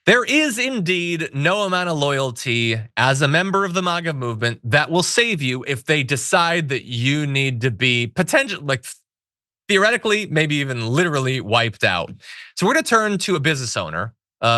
There is indeed no amount of loyalty as a member of the MAGA movement that will save you if they decide that you need to be theoretically, maybe even literally wiped out. So we're going to turn to a business owner,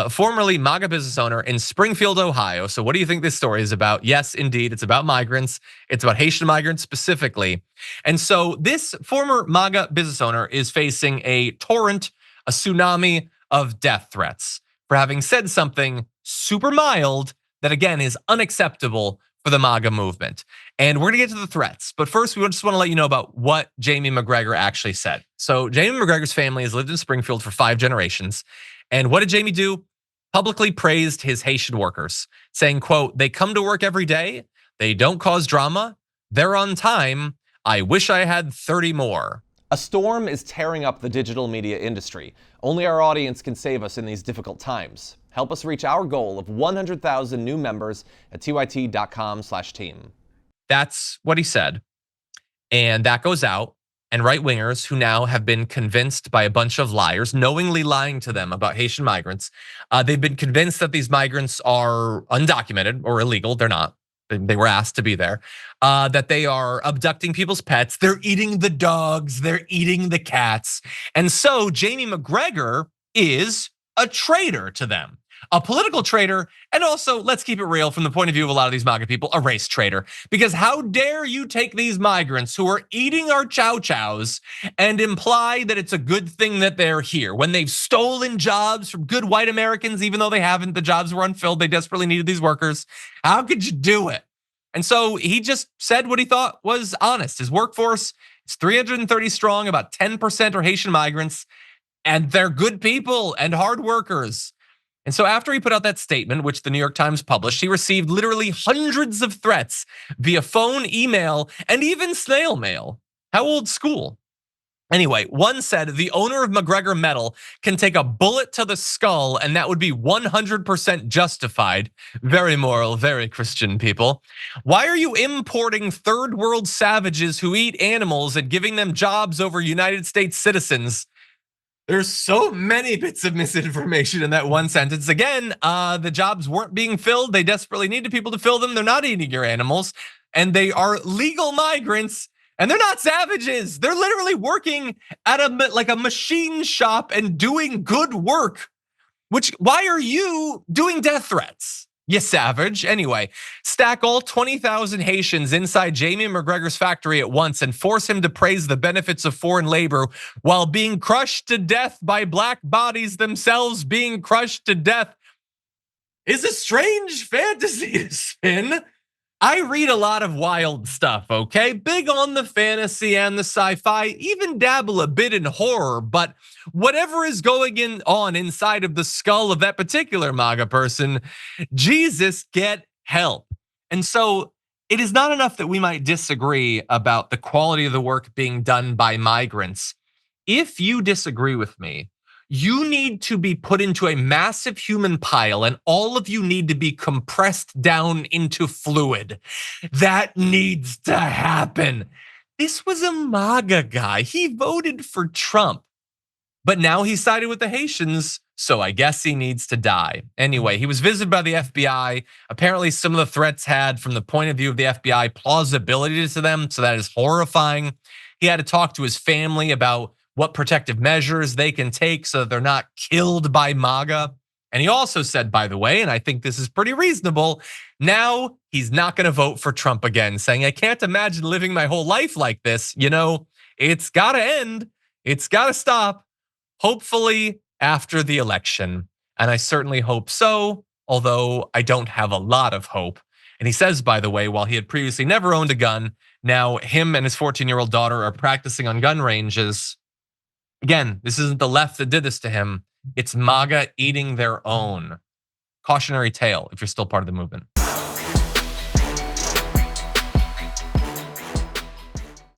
formerly MAGA business owner in Springfield, Ohio. So what do you think this story is about? Yes, indeed, it's about migrants. It's about Haitian migrants specifically. And so this former MAGA business owner is facing a torrent, a tsunami of death threats for having said something super mild that, again, is unacceptable for the MAGA movement. And we're gonna get to the threats, but first we just wanna let you know about what Jamie McGregor actually said. So Jamie McGregor's family has lived in Springfield for 5 generations. And what did Jamie do? Publicly praised his Haitian workers, saying, quote, "They come to work every day, they don't cause drama, they're on time, I wish I had 30 more. A storm is tearing up the digital media industry. Only our audience can save us in these difficult times. Help us reach our goal of 100,000 new members at tyt.com/team. That's what he said. And that goes out. And right-wingers who now have been convinced by a bunch of liars, knowingly lying to them about Haitian migrants, they've been convinced that these migrants are undocumented or illegal. They're not. They were asked to be there. That they are abducting people's pets. They're eating the dogs. They're eating the cats. And so Jamie McGregor is a traitor to them. A political traitor, and also, let's keep it real from the point of view of a lot of these MAGA people, a race traitor. Because how dare you take these migrants who are eating our chow chows and imply that it's a good thing that they're here when they've stolen jobs from good white Americans, even though they haven't, the jobs were unfilled, they desperately needed these workers. How could you do it? And so he just said what he thought was honest. His workforce is 330 strong, about 10% are Haitian migrants, and they're good people and hard workers. And so after he put out that statement, which the New York Times published, he received literally hundreds of threats via phone, email, and even snail mail. How old school? Anyway, one said the owner of McGregor Metal can take a bullet to the skull and that would be 100% justified. Very moral, very Christian people. Why are you importing third world savages who eat animals and giving them jobs over United States citizens? There's so many bits of misinformation in that one sentence. Again, the jobs weren't being filled. They desperately needed people to fill them. They're not eating your animals, and they are legal migrants, and they're not savages. They're literally working at a machine shop and doing good work. Why are you doing death threats? You savage. Anyway, stack all 20,000 Haitians inside Jamie McGregor's factory at once and force him to praise the benefits of foreign labor while being crushed to death by black bodies themselves being crushed to death is a strange fantasy to spin. I read a lot of wild stuff, okay? Big on the fantasy and the sci-fi, even dabble a bit in horror, but whatever is going on inside of the skull of that particular MAGA person, Jesus, get help. And so it is not enough that we might disagree about the quality of the work being done by migrants. If you disagree with me, you need to be put into a massive human pile and all of you need to be compressed down into fluid. That needs to happen. This was a MAGA guy. He voted for Trump, but now he sided with the Haitians, so I guess he needs to die. Anyway, he was visited by the FBI. Apparently some of the threats had, from the point of view of the FBI, plausibility to them, so that is horrifying. He had to talk to his family about what protective measures they can take so that they're not killed by MAGA. And he also said, by the way, and I think this is pretty reasonable, now he's not gonna vote for Trump again, saying, I can't imagine living my whole life like this. It's gotta end, it's gotta stop, hopefully after the election. And I certainly hope so, although I don't have a lot of hope. And he says, by the way, while he had previously never owned a gun, now him and his 14-year-old daughter are practicing on gun ranges. Again, this isn't the left that did this to him. It's MAGA eating their own. Cautionary tale if you're still part of the movement.